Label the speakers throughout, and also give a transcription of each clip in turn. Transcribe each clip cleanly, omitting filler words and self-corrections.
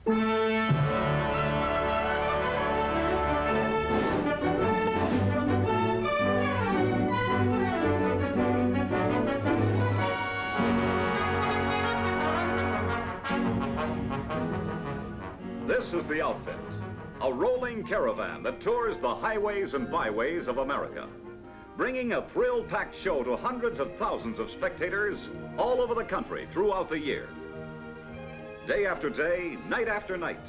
Speaker 1: This is the outfit, a rolling caravan that tours the highways and byways of America, bringing a thrill-packed show to hundreds of thousands of spectators all over the country throughout the year. Day after day, night after night,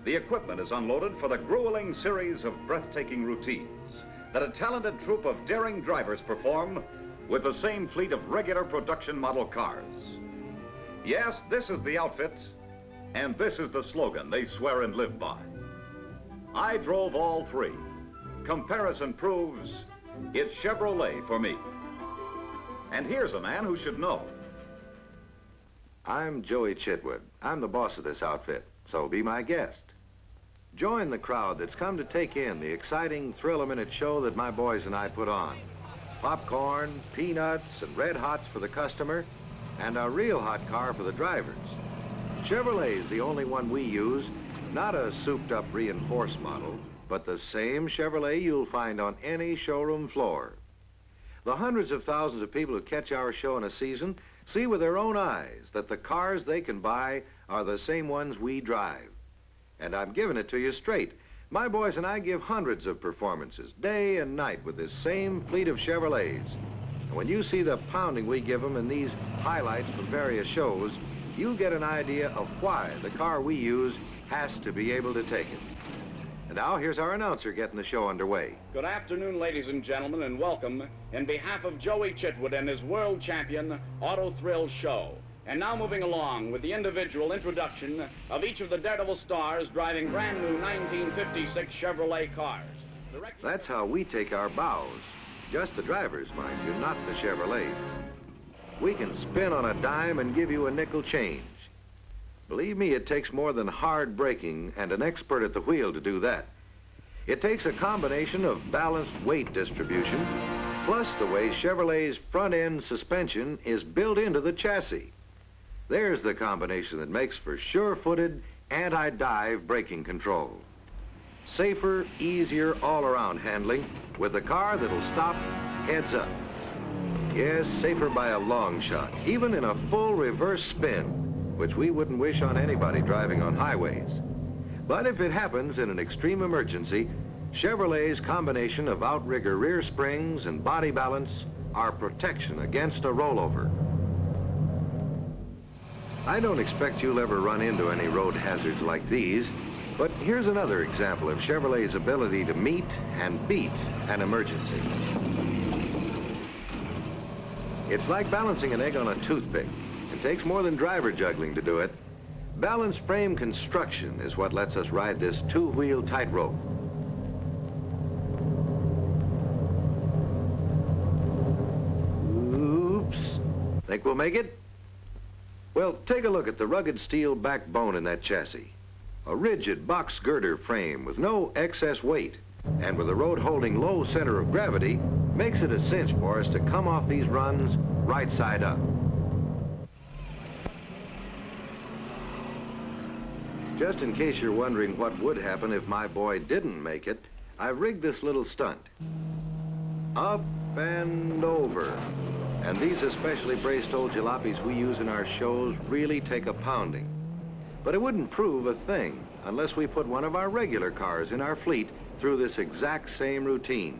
Speaker 1: the equipment is unloaded for the grueling series of breathtaking routines that a talented troupe of daring drivers perform with the same fleet of regular production model cars. Yes, this is the outfit, and this is the slogan they swear and live by. I drove all three. Comparison proves it's Chevrolet for me. And here's a man who should know.
Speaker 2: I'm Joey Chitwood. I'm the boss of this outfit, so be my guest. Join the crowd that's come to take in the exciting thrill-a-minute show that my boys and I put on. Popcorn, peanuts, and red hots for the customer, and a real hot car for the drivers. Chevrolet's the only one we use, not a souped-up reinforced model, but the same Chevrolet you'll find on any showroom floor. The hundreds of thousands of people who catch our show in a season see with their own eyes that the cars they can buy are the same ones we drive. And I'm giving it to you straight. My boys and I give hundreds of performances, day and night, with this same fleet of Chevrolets. And when you see the pounding we give them in these highlights from various shows, you'll get an idea of why the car we use has to be able to take it. And now, here's our announcer getting the show underway.
Speaker 3: Good afternoon, ladies and gentlemen, and welcome in behalf of Joey Chitwood and his world champion Auto Thrill Show. And now moving along with the individual introduction of each of the Daredevil stars driving brand new 1956 Chevrolet cars.
Speaker 2: That's how we take our bows. Just the drivers, mind you, not the Chevrolets. We can spin on a dime and give you a nickel change. Believe me, it takes more than hard braking and an expert at the wheel to do that. It takes a combination of balanced weight distribution, plus the way Chevrolet's front-end suspension is built into the chassis. There's the combination that makes for sure-footed, anti-dive braking control. Safer, easier all-around handling with a car that'll stop heads up. Yes, safer by a long shot, even in a full reverse spin, which we wouldn't wish on anybody driving on highways. But if it happens in an extreme emergency, Chevrolet's combination of outrigger rear springs and body balance are protection against a rollover. I don't expect you'll ever run into any road hazards like these, but here's another example of Chevrolet's ability to meet and beat an emergency. It's like balancing an egg on a toothpick. It takes more than driver juggling to do it. Balanced frame construction is what lets us ride this two-wheel tightrope. Oops. Think we'll make it? Well, take a look at the rugged steel backbone in that chassis. A rigid box girder frame with no excess weight, and with a road-holding low center of gravity, makes it a cinch for us to come off these runs right side up. Just in case you're wondering what would happen if my boy didn't make it, I've rigged this little stunt. Up and over. And these especially braced old jalopies we use in our shows really take a pounding. But it wouldn't prove a thing unless we put one of our regular cars in our fleet through this exact same routine.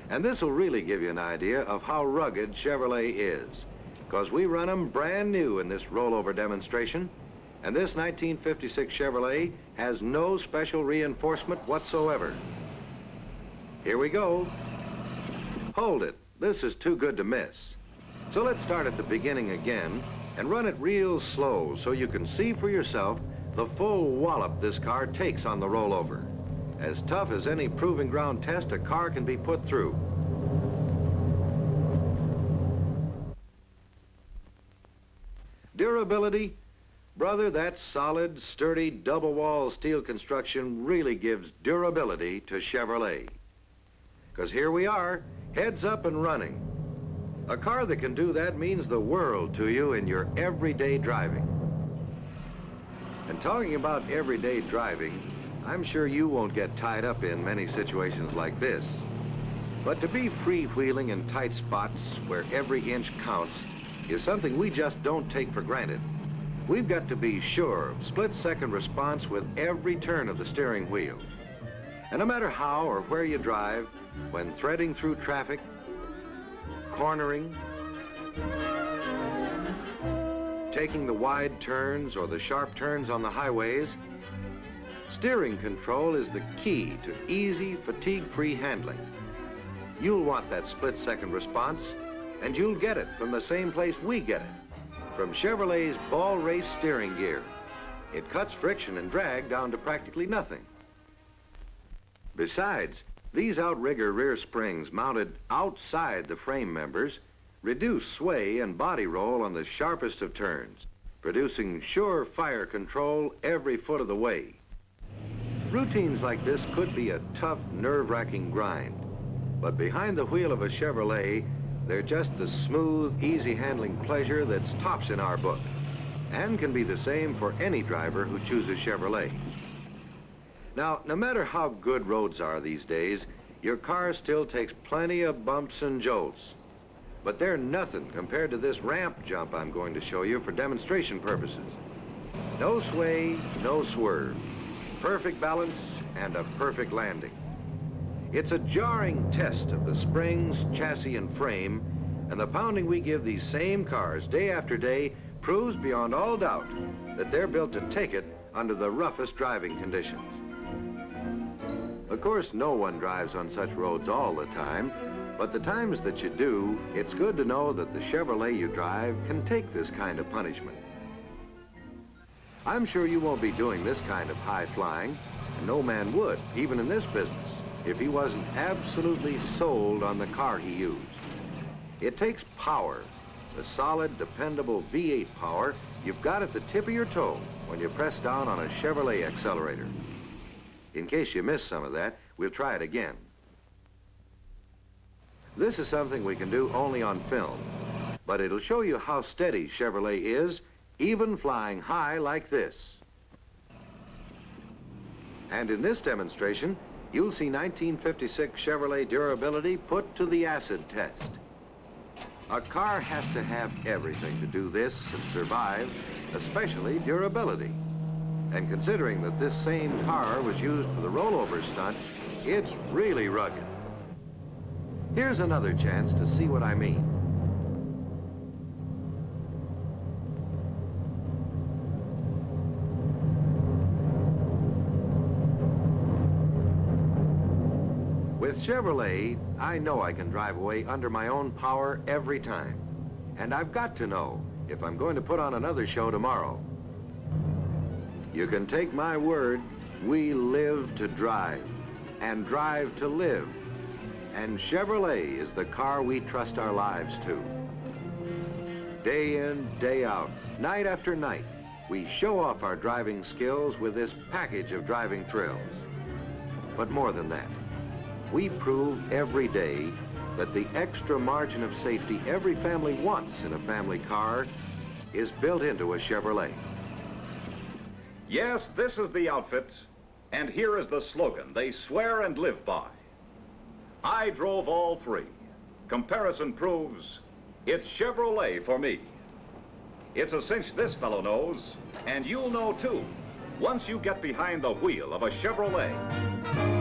Speaker 2: And this will really give you an idea of how rugged Chevrolet is, because we run them brand new in this rollover demonstration, and this 1956 Chevrolet has no special reinforcement whatsoever. Here we go. Hold it. This is too good to miss. So let's start at the beginning again and run it real slow so you can see for yourself the full wallop this car takes on the rollover. As tough as any proving ground test a car can be put through. Durability? Brother, that solid, sturdy, double-wall steel construction really gives durability to Chevrolet. Because here we are, heads up and running. A car that can do that means the world to you in your everyday driving. And talking about everyday driving, I'm sure you won't get tied up in many situations like this. But to be freewheeling in tight spots where every inch counts is something we just don't take for granted. We've got to be sure of split-second response with every turn of the steering wheel. And no matter how or where you drive, when threading through traffic, cornering, taking the wide turns or the sharp turns on the highways, steering control is the key to easy, fatigue-free handling. You'll want that split-second response, and you'll get it from the same place we get it, from Chevrolet's Ball Race steering gear. It cuts friction and drag down to practically nothing. Besides, these outrigger rear springs mounted outside the frame members reduce sway and body roll on the sharpest of turns, producing sure fire control every foot of the way. Routines like this could be a tough, nerve-wracking grind, but behind the wheel of a Chevrolet, they're just the smooth, easy-handling pleasure that's tops in our book, and can be the same for any driver who chooses Chevrolet. Now, no matter how good roads are these days, your car still takes plenty of bumps and jolts. But they're nothing compared to this ramp jump I'm going to show you for demonstration purposes. No sway, no swerve. Perfect balance and a perfect landing. It's a jarring test of the springs, chassis, and frame, and the pounding we give these same cars day after day proves beyond all doubt that they're built to take it under the roughest driving conditions. Of course, no one drives on such roads all the time, but the times that you do, it's good to know that the Chevrolet you drive can take this kind of punishment. I'm sure you won't be doing this kind of high flying, and no man would, even in this business, if he wasn't absolutely sold on the car he used. It takes power, the solid, dependable V8 power you've got at the tip of your toe when you press down on a Chevrolet accelerator. In case you missed some of that, we'll try it again. This is something we can do only on film, but it'll show you how steady Chevrolet is, even flying high like this. And in this demonstration, you'll see 1956 Chevrolet durability put to the acid test. A car has to have everything to do this and survive, especially durability. And considering that this same car was used for the rollover stunt, it's really rugged. Here's another chance to see what I mean. With Chevrolet, I know I can drive away under my own power every time. And I've got to know if I'm going to put on another show tomorrow. You can take my word, we live to drive, and drive to live. And Chevrolet is the car we trust our lives to. Day in, day out, night after night, we show off our driving skills with this package of driving thrills. But more than that, we prove every day that the extra margin of safety every family wants in a family car is built into a Chevrolet.
Speaker 1: Yes, this is the outfit, and here is the slogan they swear and live by. I drove all three. Comparison proves it's Chevrolet for me. It's a cinch this fellow knows, and you'll know too, once you get behind the wheel of a Chevrolet.